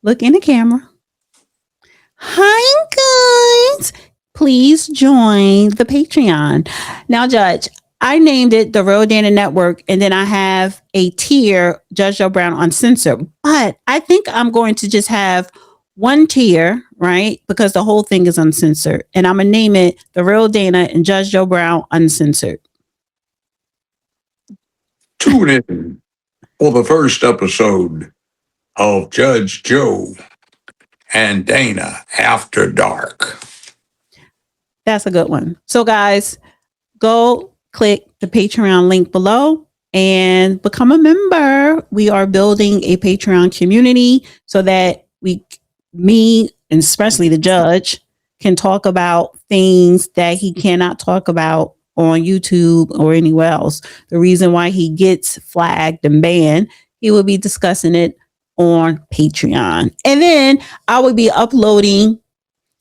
Look in the camera. Hi, guys. Please join the Patreon. Now, Judge, I named it the Real Dana Network, and then I have a tier, Judge Joe Brown Uncensored. But I think I'm going to just have one tier, right? Because the whole thing is uncensored. And I'm going to name it the Real Dana and Judge Joe Brown Uncensored. Tune in for the first episode of Judge Joe and Dana After Dark. That's a good one. So, guys, go click the Patreon link below and become a member. We are building a Patreon community so that me, and especially the judge, can talk about things that he cannot talk about on YouTube or anywhere else. The reason why he gets flagged and banned, he will be discussing it on Patreon. And then I will be uploading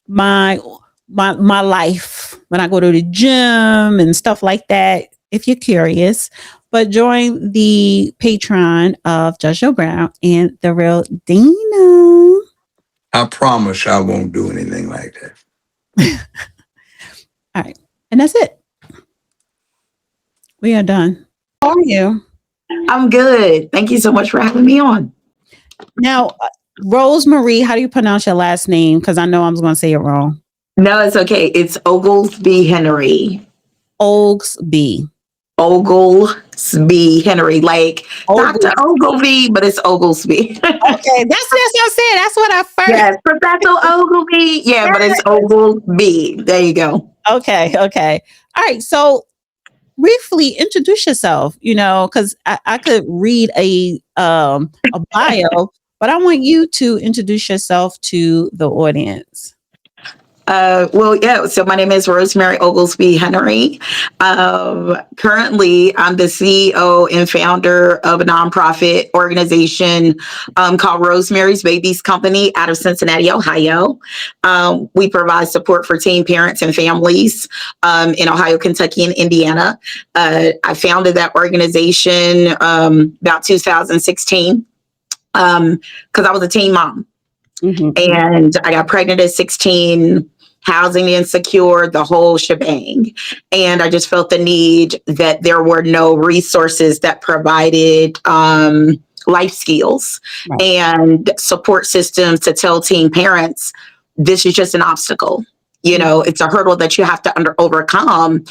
my life when I go to the gym and stuff like that, if you're curious. But join the Patreon of Judge Joe Brown and the Real Dana. I promise I won't do anything like that. All right. And that's it. We are done. How are you? I'm good. Thank you so much for having me on. Now, Rosemary, how do you pronounce your last name? Because I know I'm going to say it wrong. No, it's okay. It's Oglesby-Henry. Oglesby. Oglesby-Henry, like Dr. Oglesby, but it's Oglesby. Okay, that's what I said. That's what I first. Yes, Professor Oglesby. Yeah, but it's Oglesby. There you go. Okay. All right. So briefly introduce yourself, because I could read a bio, but I want you to introduce yourself to the audience. So my name is Rosemary Oglesby-Henry. Currently, I'm the CEO and founder of a nonprofit organization called Rosemary's Babies Company out of Cincinnati, Ohio. We provide support for teen parents and families in Ohio, Kentucky, and Indiana. I founded that organization about 2016 because I was a teen mom. Mm-hmm. And I got pregnant at 16, housing insecure, the whole shebang. And I just felt the need that there were no resources that provided life skills and support systems to tell teen parents, this is just an obstacle. It's a hurdle that you have to overcome.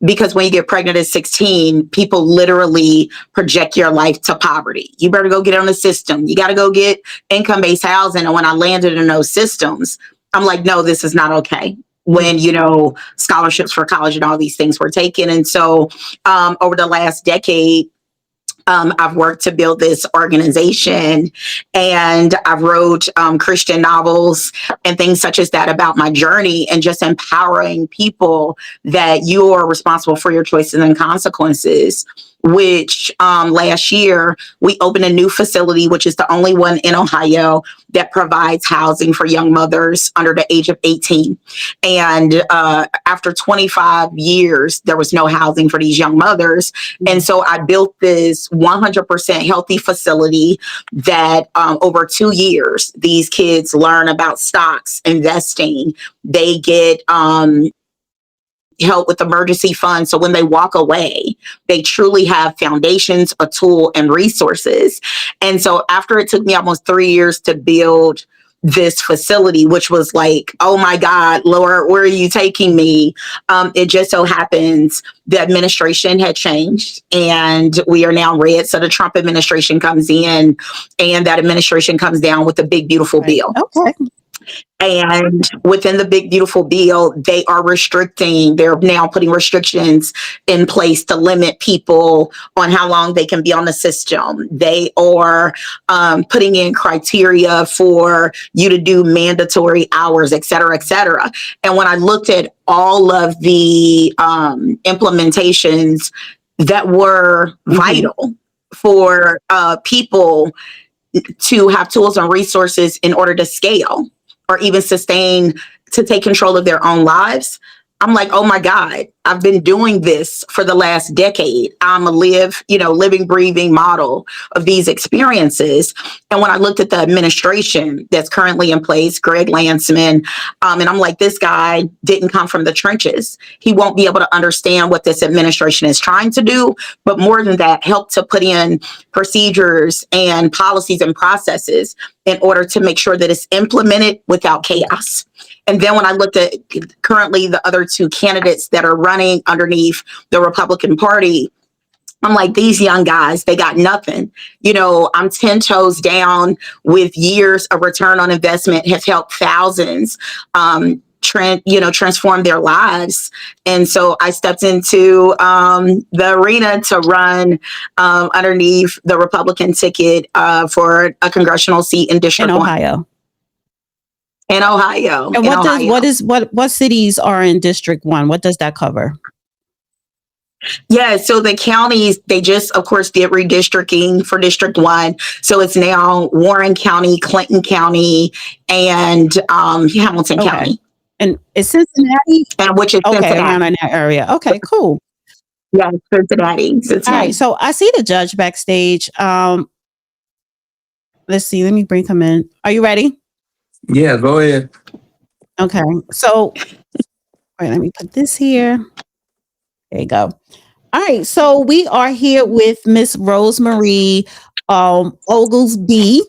Because when you get pregnant at 16, people literally project your life to poverty. You better go get on the system. You got to go get income-based housing. And when I landed in those systems, I'm like, no, this is not okay. When, scholarships for college and all these things were taken. And so over the last decade, I've worked to build this organization, and I wrote Christian novels and things such as that about my journey and just empowering people that you are responsible for your choices and consequences. Which last year we opened a new facility, which is the only one in Ohio that provides housing for young mothers under the age of 18. And after 25 years, there was no housing for these young mothers. And so I built this 100% healthy facility that over 2 years, these kids learn about stocks, investing. They get help with emergency funds. So when they walk away, they truly have foundations, a tool, and resources. And so after it took me almost 3 years to build this facility, which was like, oh my God, Lord, where are you taking me? It just so happens the administration had changed and we are now red. So the Trump administration comes in and that administration comes down with the big, beautiful bill. Okay. And within the big, beautiful bill, they're now putting restrictions in place to limit people on how long they can be on the system. They are putting in criteria for you to do mandatory hours, et cetera, et cetera. And when I looked at all of the implementations that were vital for people to have tools and resources in order to scale, or even sustain, to take control of their own lives, I'm like, oh my God, I've been doing this for the last decade. I'm a living, breathing model of these experiences. And when I looked at the administration that's currently in place, Greg Landsman, and I'm like, this guy didn't come from the trenches. He won't be able to understand what this administration is trying to do. But more than that, help to put in procedures and policies and processes in order to make sure that it's implemented without chaos. And then when I looked at currently the other two candidates that are running underneath the Republican Party, I'm like, these young guys, they got nothing. I'm 10 toes down with years of return on investment, have helped thousands transform their lives. And so I stepped into the arena to run underneath the Republican ticket for a congressional seat in District 1. Ohio. In Ohio. And what cities are in District 1? What does that cover? Yeah, so the counties, they just, of course, did redistricting for District 1. So it's now Warren County, Clinton County, and Hamilton County. And it's Cincinnati? And which is Cincinnati. Around in that area. Okay, cool. Yeah, Cincinnati. All right, so I see the judge backstage. Let's see, let me bring him in. Are you ready? Yeah, go ahead. Okay, so wait, let me put this here. There you go. All right, so we are here with Miss Rosemary Oglesby.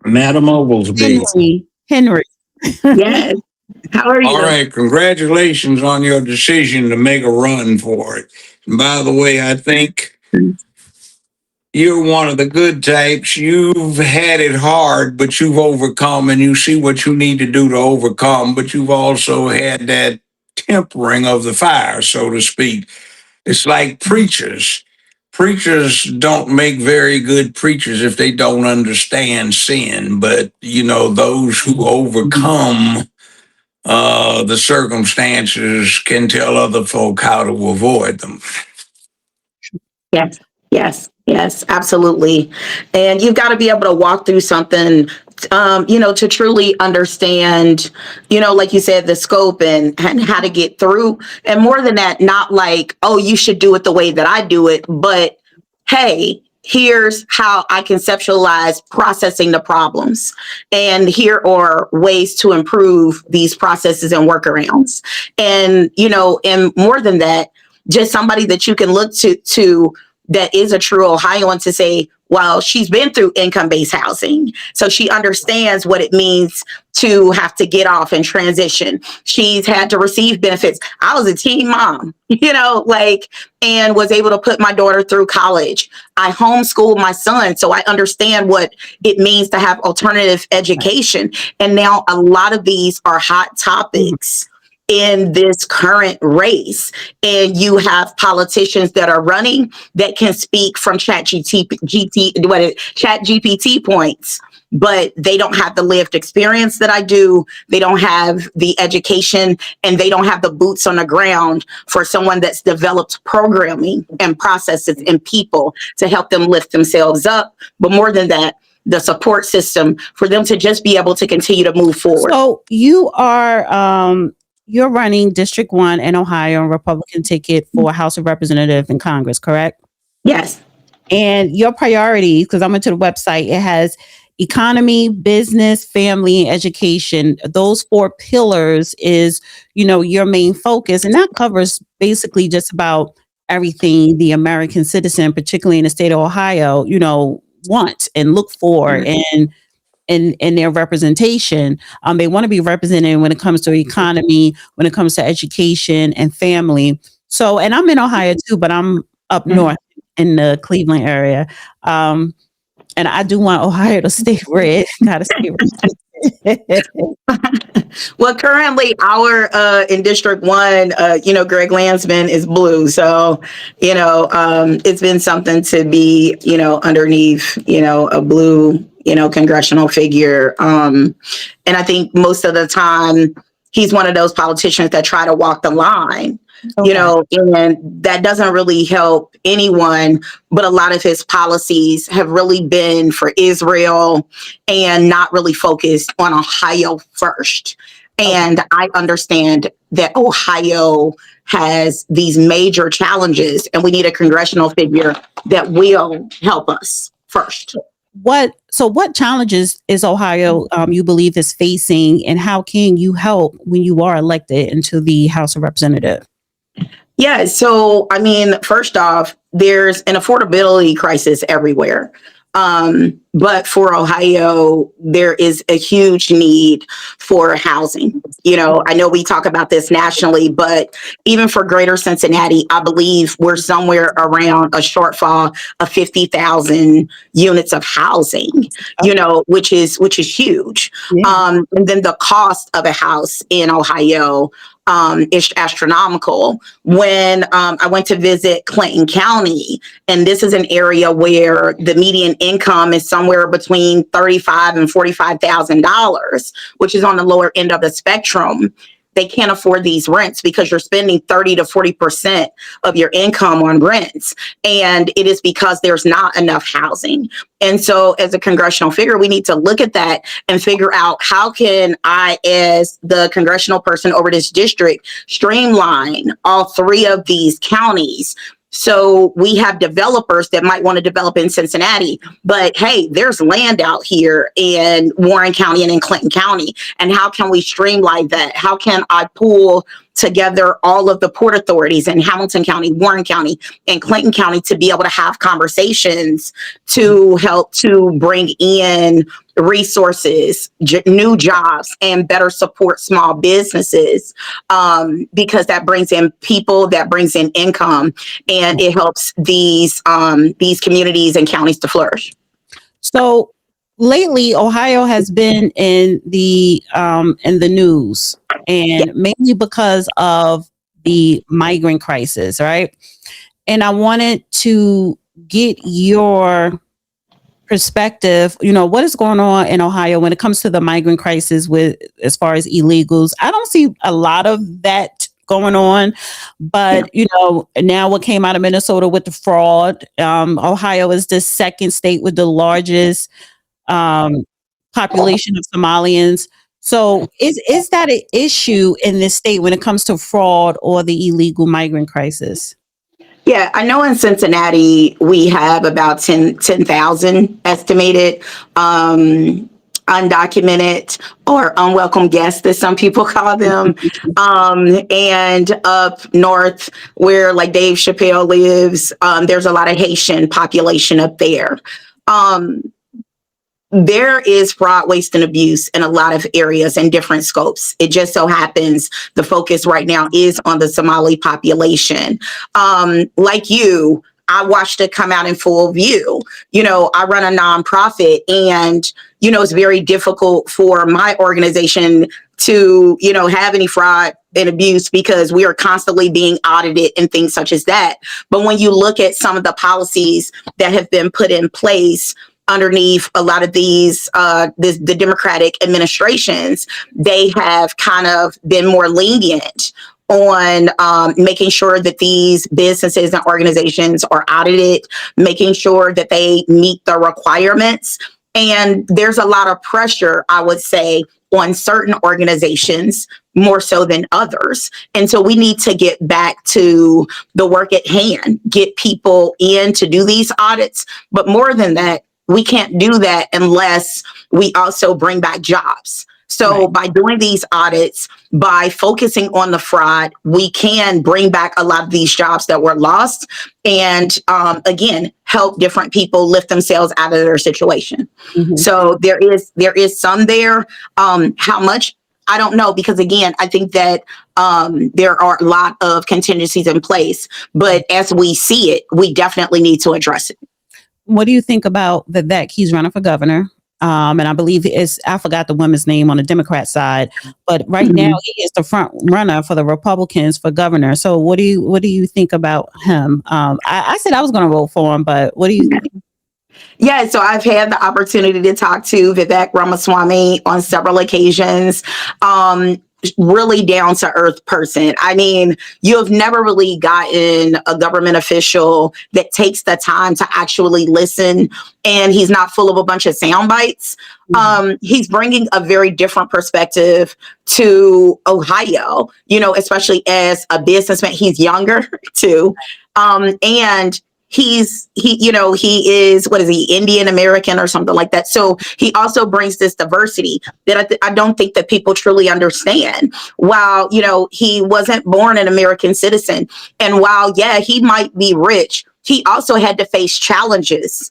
Madam Oglesby. Henry. Yes. How are you? All right, congratulations on your decision to make a run for it. And by the way, I think you're one of the good types. You've had it hard, but you've overcome, and you see what you need to do to overcome, but you've also had that tempering of the fire, so to speak. It's like preachers. Preachers don't make very good preachers if they don't understand sin, but those who overcome the circumstances can tell other folk how to avoid them. Yes, absolutely. And you've got to be able to walk through something, to truly understand, like you said, the scope and how to get through. And more than that, not like, oh, you should do it the way that I do it, but hey, here's how I conceptualize processing the problems. And here are ways to improve these processes and workarounds. And, and more than that, just somebody that you can look to that is a true Ohioan to say, well, she's been through income-based housing, so she understands what it means to have to get off and transition. She's had to receive benefits. I was a teen mom, and was able to put my daughter through college. I homeschooled my son, so I understand what it means to have alternative education. And now a lot of these are hot topics in this current race. And you have politicians that are running that can speak from chat GPT points, but they don't have the lived experience that I do. They don't have the education, and they don't have the boots on the ground for someone that's developed programming and processes and people to help them lift themselves up. But more than that, the support system for them to just be able to continue to move forward. So you are, you're running District 1 in Ohio, Republican ticket for House of Representatives in Congress, correct? Yes. And your priorities, because I went to the website, it has economy, business, family, and education. Those 4 pillars is, your main focus. And that covers basically just about everything the American citizen, particularly in the state of Ohio, want and look for in their representation. They want to be represented when it comes to economy, when it comes to education and family. So, and I'm in Ohio too, but I'm up north in the Cleveland area. And I do want Ohio to stay red. Gotta stay red. Well, currently in District 1, Greg Landsman is blue. So, it's been something to be, underneath, a blue, congressional figure. And I think most of the time he's one of those politicians that try to walk the line. Okay. And that doesn't really help anyone, but a lot of his policies have really been for Israel and not really focused on Ohio first. And I understand that Ohio has these major challenges, and we need a congressional figure that will help us first. What challenges is Ohio you believe is facing, and how can you help when you are elected into the House of Representatives? Yeah, so I mean, first off, there's an affordability crisis everywhere. But for Ohio, there is a huge need for housing. You know, I know we talk about this nationally, but even for greater Cincinnati, I believe we're somewhere around a shortfall of 50,000 units of housing, you know, which is huge. Yeah. And then the cost of a house in Ohio is astronomical. When I went to visit Clinton County, and this is an area where the median income is somewhere between $35,000 and $45,000, which is on the lower end of the spectrum. They can't afford these rents because you're spending 30 to 40% of your income on rents. And it is because there's not enough housing. And so as a congressional figure, we need to look at that and figure out, how can I, as the congressional person over this district, streamline all three of these counties? So we have developers that might want to develop in Cincinnati, but hey, there's land out here in Warren County and in Clinton County. And how can we streamline that? How can I pull together all of the port authorities in Hamilton County, Warren County, and Clinton County to be able to have conversations to help to bring in resources, new jobs, and better support small businesses, because that brings in people, that brings in income, and it helps these communities and counties to flourish. So lately, Ohio has been in the news, and mainly because of the migrant crisis, right? And I wanted to get your perspective. You know, what is going on in Ohio when it comes to the migrant crisis with as far as illegals? I don't see a lot of that going on, but you know, now what came out of Minnesota with the fraud, Ohio is the second state with the largest population of Somalians. So is that an issue in this state when it comes to fraud or the illegal migrant crisis? Yeah, I know in Cincinnati, we have about 10,000 estimated undocumented or unwelcome guests, as some people call them. And up north, where like Dave Chappelle lives, there's a lot of Haitian population up there. There is fraud, waste, and abuse in a lot of areas and different scopes. It just so happens the focus right now is on the Somali population. Like you, I watched it come out in full view. You know, I run a nonprofit, and, you know, it's very difficult for my organization to, you know, have any fraud and abuse because we are constantly being audited and things such as that. But when you look at some of the policies that have been put in place underneath a lot of these, the Democratic administrations, they have kind of been more lenient on making sure that these businesses and organizations are audited, making sure that they meet the requirements. And there's a lot of pressure, I would say, on certain organizations more so than others. And so we need to get back to the work at hand, get people in to do these audits. But more than that, we can't do that unless we also bring back jobs. So right. By doing these audits, by focusing on the fraud, we can bring back a lot of these jobs that were lost and, again, help different people lift themselves out of their situation. Mm-hmm. So there is some there. How much? I don't know, because, again, I think that there are a lot of contingencies in place. But as we see it, we definitely need to address it. What do you think about Vivek? He's running for governor. And I believe I forgot the woman's name on the Democrat side, but right mm-hmm. now he is the front runner for the Republicans for governor. So what do you think about him? I said I was going to vote for him, but what do you think? Yeah, so I've had the opportunity to talk to Vivek Ramaswamy on several occasions. really down to earth person. I mean, you have never really gotten a government official that takes the time to actually listen, and he's not full of a bunch of sound bites. He's bringing a very different perspective to Ohio, especially as a businessman. He's younger too. And he is, what is he, Indian American or something like that. So he also brings this diversity that I don't think that people truly understand. While, he wasn't born an American citizen, and while, yeah, he might be rich, he also had to face challenges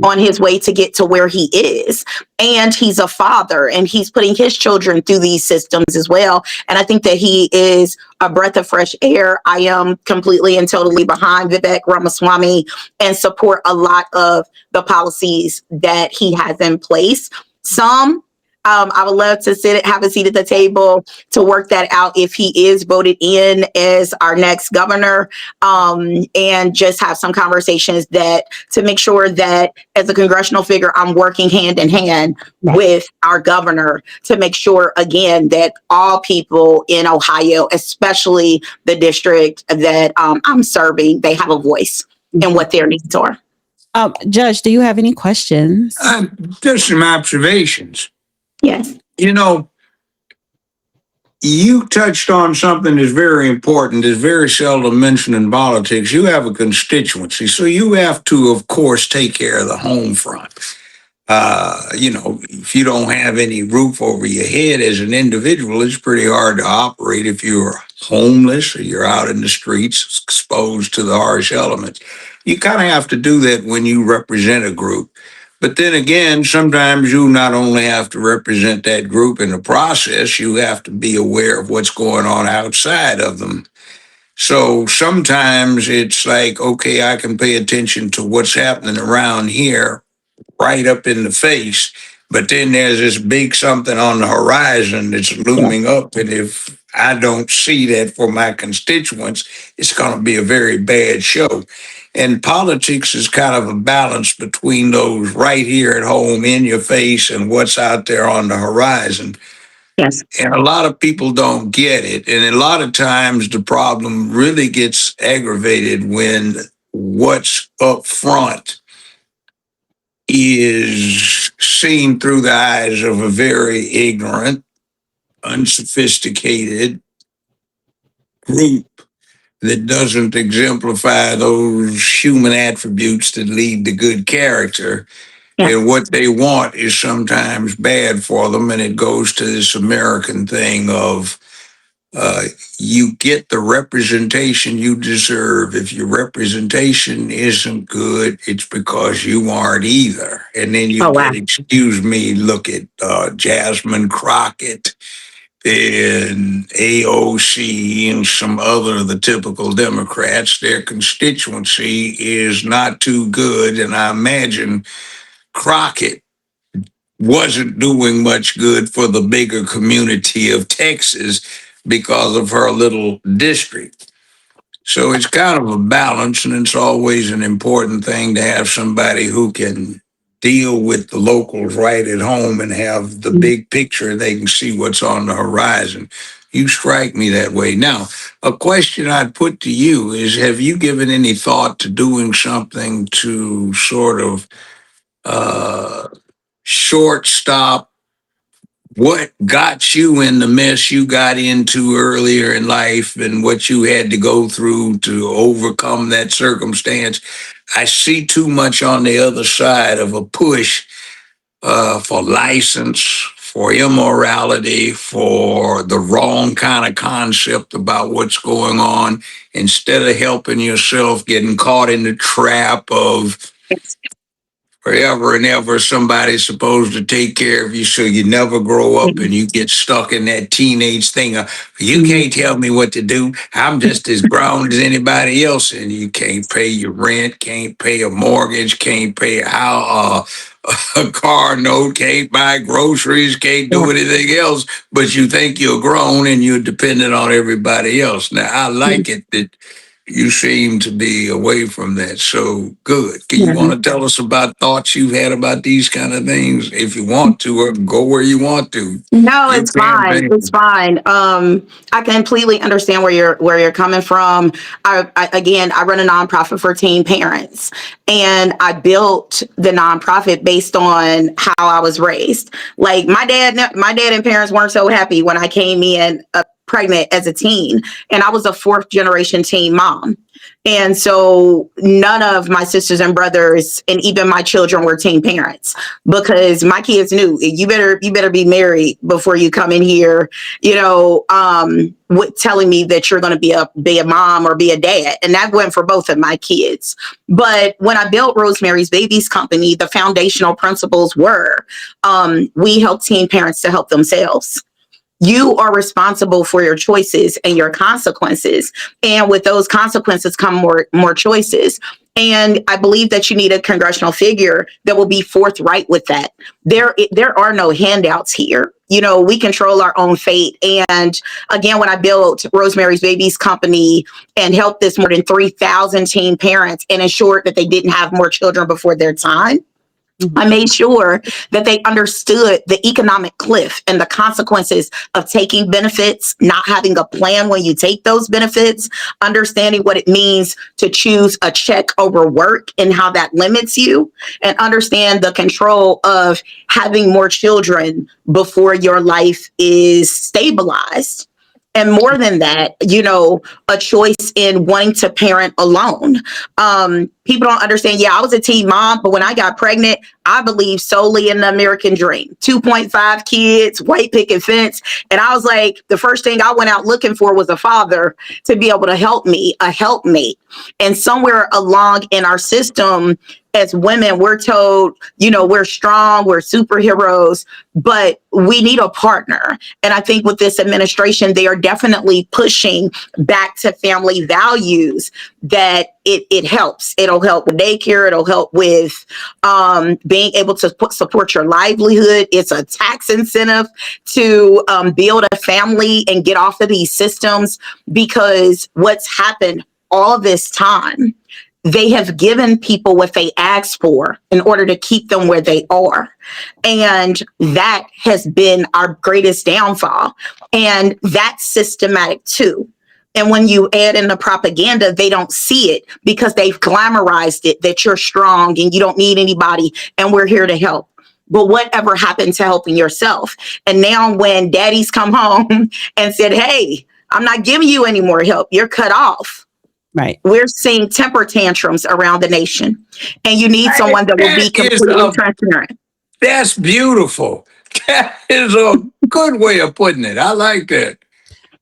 on his way to get to where he is. And he's a father, and he's putting his children through these systems as well. And I think that he is a breath of fresh air. I am completely and totally behind Vivek Ramaswamy and support a lot of the policies that he has in place. Some I would love to have a seat at the table to work that out if he is voted in as our next governor, and just have some conversations to make sure that as a congressional figure, I'm working hand in hand with our governor to make sure, again, that all people in Ohio, especially the district that I'm serving, they have a voice in what their needs are. Judge, do you have any questions? Just some observations. Yes. You touched on something that's very important, that's very seldom mentioned in politics. You have a constituency, so you have to, of course, take care of the home front. If you don't have any roof over your head as an individual, it's pretty hard to operate if you're homeless or you're out in the streets exposed to the harsh elements. You kind of have to do that when you represent a group. But then again, sometimes you not only have to represent that group in the process, you have to be aware of what's going on outside of them. So sometimes it's like, okay, I can pay attention to what's happening around here right up in the face, but then there's this big something on the horizon that's looming up, and if I don't see that for my constituents, it's going to be a very bad show. And politics is kind of a balance between those right here at home in your face and what's out there on the horizon. Yes. And a lot of people don't get it. And a lot of times the problem really gets aggravated when what's up front is seen through the eyes of a very ignorant, unsophisticated group that doesn't exemplify those human attributes that lead to good character. Yes. And what they want is sometimes bad for them. And it goes to this American thing of you get the representation you deserve. If your representation isn't good, it's because you aren't either. And then you get, excuse me, look at Jasmine Crockett and AOC and some other of the typical Democrats. Their constituency is not too good. And I imagine Crockett wasn't doing much good for the bigger community of Texas because of her little district. So it's kind of a balance, and it's always an important thing to have somebody who can deal with the locals right at home and have the big picture. They can see what's on the horizon. You strike me that way. Now, a question I'd put to you is, have you given any thought to doing something to sort of shortstop what got you in the mess you got into earlier in life and what you had to go through to overcome that circumstance? I see too much on the other side of a push for license, for immorality, for the wrong kind of concept about what's going on, instead of helping yourself, getting caught in the trap of forever and ever somebody's supposed to take care of you so you never grow up and you get stuck in that teenage thing of, you can't tell me what to do. I'm just as grown as anybody else, and you can't pay your rent, can't pay a mortgage, can't pay a car note, can't buy groceries, can't do anything else, but you think you're grown and you're dependent on everybody else. Now, I like it that you seem to be away from that. So good. Can you want to tell us about thoughts you've had about these kind of things? If you want to, or go where you want to. No, You it's fine. campaign. It's fine. I completely understand where you're coming from. Again, I run a nonprofit for teen parents, and I built the nonprofit based on how I was raised. Like my dad and parents weren't so happy when I came in pregnant as a teen, and I was a fourth generation teen mom. And so none of my sisters and brothers and even my children were teen parents, because my kids knew you better be married before you come in here, with telling me that you're going to be a mom or be a dad. And that went for both of my kids. But when I built Rosemary's Babies Company, the foundational principles were, we help teen parents to help themselves. You are responsible for your choices and your consequences. And with those consequences come more choices. And I believe that you need a congressional figure that will be forthright with that. There are no handouts here. We control our own fate. And again, when I built Rosemary's Babies Company and helped this more than 3,000 teen parents and ensured that they didn't have more children before their time, I made sure that they understood the economic cliff and the consequences of taking benefits, not having a plan when you take those benefits, understanding what it means to choose a check over work and how that limits you, and understand the control of having more children before your life is stabilized. And more than that, a choice in wanting to parent alone. People don't understand. Yeah, I was a teen mom, but when I got pregnant, I believed solely in the American dream. 2.5 kids, white picket fence. And I was like, the first thing I went out looking for was a father to be able to help me, a helpmate. And somewhere along in our system, as women, we're told, we're strong, we're superheroes, but we need a partner. And I think with this administration, they are definitely pushing back to family values, that it helps. It'll help with daycare. It'll help with being able to support your livelihood. It's a tax incentive to build a family and get off of these systems, because what's happened all this time, they have given people what they asked for in order to keep them where they are. And that has been our greatest downfall. And that's systematic too. And when you add in the propaganda, they don't see it because they've glamorized it, that you're strong and you don't need anybody and we're here to help. But whatever happened to helping yourself? And now when daddies come home and said, hey, I'm not giving you any more help, you're cut off. Right. We're seeing temper tantrums around the nation, and you need someone that will be completely transparent. That's beautiful. That is a good way of putting it. I like that.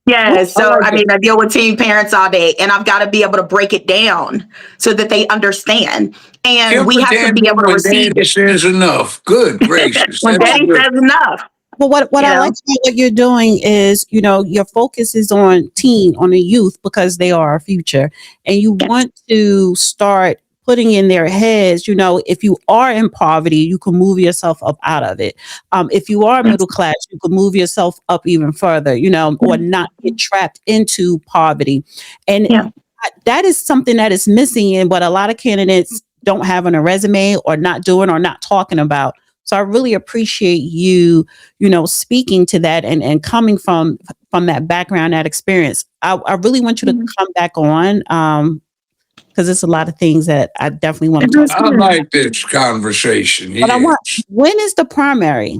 Yeah. So, I deal with teen parents all day, and I've got to be able to break it down so that they understand. And we have to be able to receive it. Says enough. Good gracious. When daddy says enough. Well, what I like about what you're doing is, your focus is on the youth, because they are our future. And you want to start putting in their heads, if you are in poverty, you can move yourself up out of it. If you are middle class, you can move yourself up even further, or not get trapped into poverty. And that is something that is missing in what a lot of candidates don't have on a resume, or not doing, or not talking about. So I really appreciate you, speaking to that and coming from that background, that experience. I really want you to come back on, because there's a lot of things that I definitely want to talk about. I like this conversation. But when is the primary?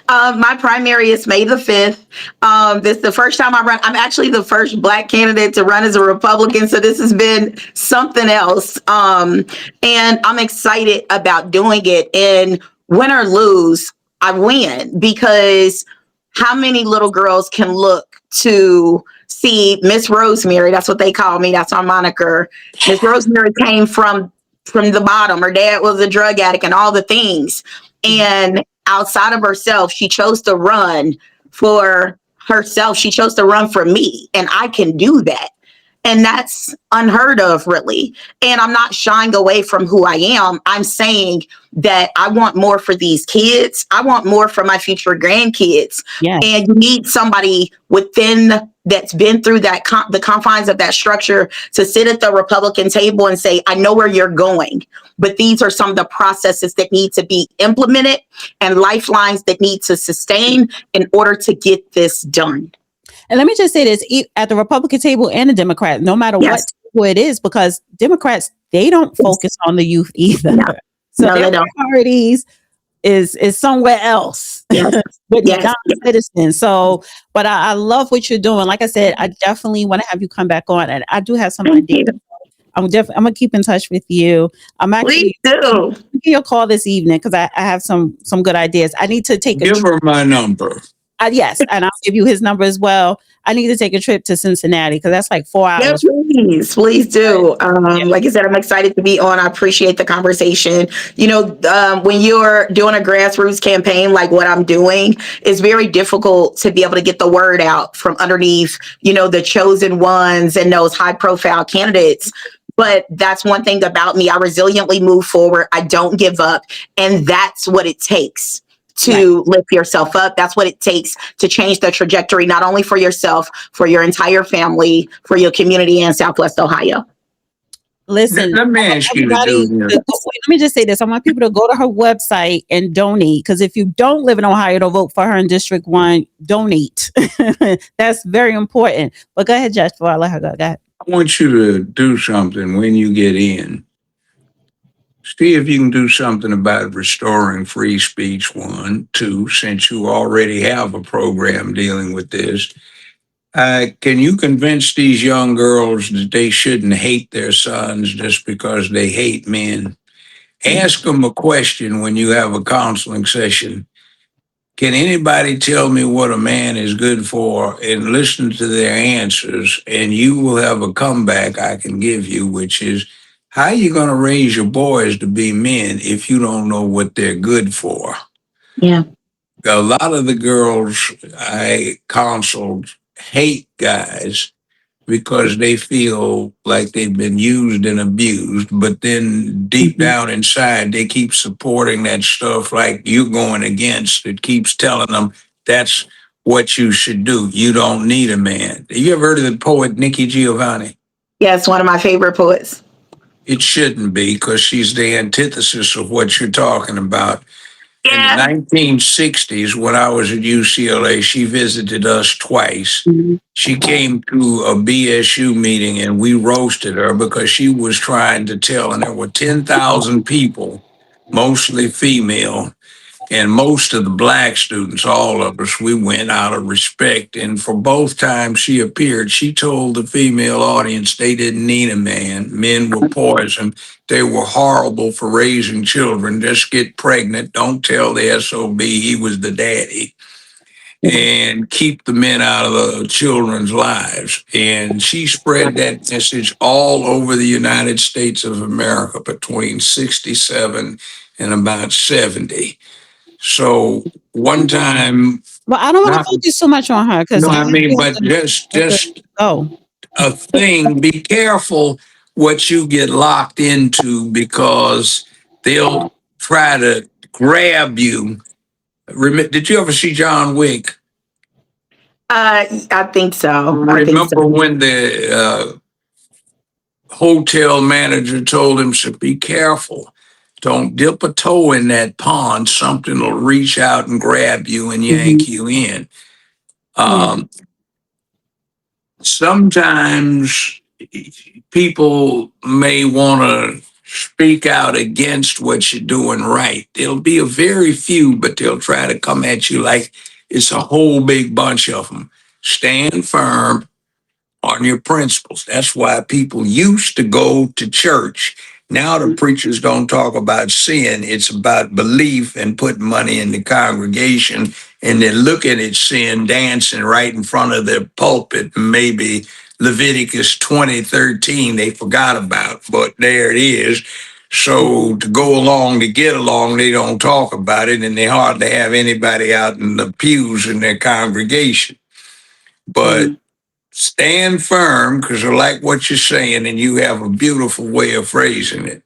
My primary is May the 5th. This is the first time I run. I'm actually the first Black candidate to run as a Republican. So this has been something else. And I'm excited about doing it. And win or lose, I win, because how many little girls can look to see Miss Rosemary? That's what they call me. That's my moniker. Miss Rosemary came from the bottom. Her dad was a drug addict and all the things. And outside of herself, she chose to run for herself. She chose to run for me, and I can do that. And that's unheard of, really. And I'm not shying away from who I am. I'm saying that I want more for these kids. I want more for my future grandkids. Yeah. And you need somebody within that's been through that the confines of that structure to sit at the Republican table and say, I know where you're going, but these are some of the processes that need to be implemented and lifelines that need to sustain in order to get this done. And let me just say this, at the Republican table and the Democrat, no matter what table it is, because Democrats, they don't focus on the youth either. No. So No, their they don't. priorities is somewhere else with non-citizens. So, but I love what you're doing. Like I said, I definitely want to have you come back on, and I do have some ideas. I'm gonna keep in touch with you. I'm actually give you a call this evening because I have some good ideas. I need to give her my number. Yes, and I'll give you his number as well. I need to take a trip to Cincinnati because that's like 4 hours. Yeah, please do. Like I said, I'm excited to be on. I appreciate the conversation. You know, when you're doing a grassroots campaign like what I'm doing, it's very difficult to be able to get the word out from underneath, you know, the chosen ones and those high profile candidates. But that's one thing about me. I resiliently move forward. I don't give up. And that's what it takes to lift yourself up. That's what it takes to change the trajectory, not only for yourself, for your entire family, for your community in Southwest Ohio. Listen, let me ask you to do this. Let me just say this. I want people to go to her website and donate, because if you don't live in Ohio to vote for her in District 1, donate. That's very important. But go ahead, Josh, before I let her go. Go ahead. I want you to do something when you get in. See if you can do something about restoring free speech, 1. 2, since you already have a program dealing with this. Can you convince these young girls that they shouldn't hate their sons just because they hate men? Ask them a question when you have a counseling session. Can anybody tell me what a man is good for? And listen to their answers, and you will have a comeback I can give you, which is, how are you going to raise your boys to be men if you don't know what they're good for? Yeah. A lot of the girls I counseled hate guys because they feel like they've been used and abused, but then deep down inside, they keep supporting that stuff like you're going against. It keeps telling them that's what you should do. You don't need a man. Have you ever heard of the poet Nikki Giovanni? Yes, one of my favorite poets. It shouldn't be, because she's the antithesis of what you're talking about. Yeah. In the 1960s, when I was at UCLA, she visited us twice. She came to a BSU meeting and we roasted her because she was trying to tell, and there were 10,000 people, mostly female, and most of the black students, all of us, we went out of respect. And for both times she appeared, she told the female audience they didn't need a man. Men were poison. They were horrible for raising children. Just get pregnant. Don't tell the SOB he was the daddy. And keep the men out of the children's lives. And she spread that message all over the United States of America between 67 and about 70. So one time, well, I don't want to focus so much on her because but just a thing. Be careful what you get locked into, because they'll try to grab you. Did you ever see John Wick? I think so. Remember when the hotel manager told him to be careful? Don't dip a toe in that pond. Something will reach out and grab you and yank you in. Sometimes people may want to speak out against what you're doing right. There'll be a very few, but they'll try to come at you like it's a whole big bunch of them. Stand firm on your principles. That's why people used to go to church. Now the preachers don't talk about sin. It's about belief and putting money in the congregation, and they're looking at sin dancing right in front of their pulpit. Maybe Leviticus 20:13 they forgot about, but there it is. So to go along, to get along, they don't talk about it, and they hardly have anybody out in the pews in their congregation. But stand firm, because I like what you're saying, and you have a beautiful way of phrasing it.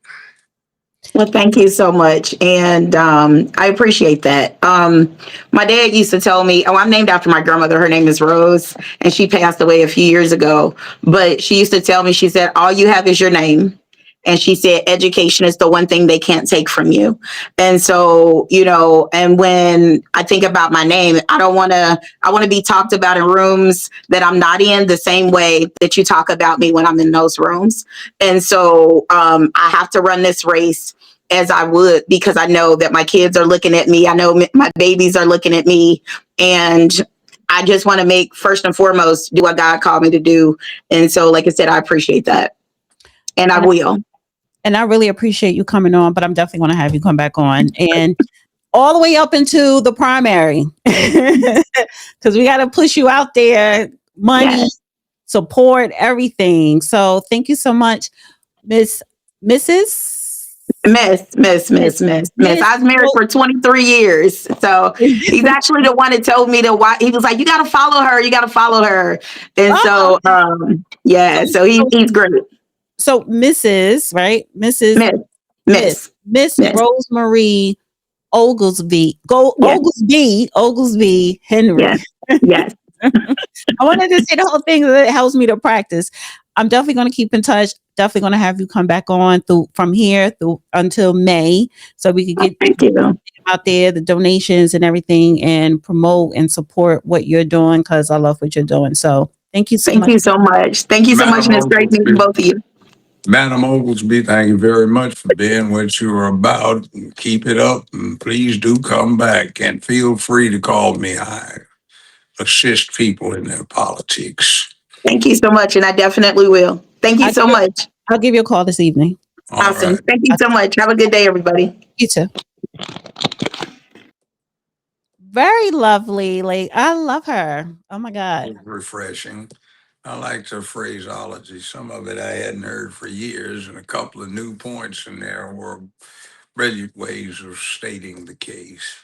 Well, thank you so much. And I appreciate that. My dad used to tell me, oh, I'm named after my grandmother. Her name is Rose, and she passed away a few years ago. But she used to tell me, she said, all you have is your name. And she said, education is the one thing they can't take from you. And so, you know, and when I think about my name, I want to be talked about in rooms that I'm not in the same way that you talk about me when I'm in those rooms. And so I have to run this race as I would, because I know that my kids are looking at me. I know my babies are looking at me, and I just want to make, first and foremost, do what God called me to do. And so, like I said, I appreciate that, and I will. And I really appreciate you coming on, but I'm definitely going to have you come back on, and all the way up into the primary, because we got to push you out there, money, Yes. support, everything. So thank you so much, Mrs. Miss. I was married for 23 years. So he's actually the one that told me to watch. He was like, you got to follow her. You got to follow her. And Oh, so, yeah, so he's great. so Mrs. Right? Mrs. Miss, Miss, miss, Miss miss. Rosemary Yes, Oglesby Henry. yes, yes. I wanted to say the whole thing that helps me to practice. I'm definitely going to keep in touch. Definitely going to have you come back on through from here through until May, so we could Oh, get thank you. out there, the donations and everything, and promote and support what you're doing, because I love what you're doing. So thank you so Thank much. you so much. Thank you so much. Madam And it's great meeting Oglesby, both of you. Madam Oglesby, thank you very much for being what you are about. Keep it up, and please do come back. And feel free to call me. I assist people in their politics. Thank you so much. And I definitely will. Thank you I'll so give you, much. I'll give you a call this evening. All Awesome. right. Thank you so much. Have a good day, everybody. You too. Very lovely. Like, I love her. Oh my God. Refreshing. I liked her phraseology. Some of it I hadn't heard for years, and a couple of new points in there were brilliant ways of stating the case.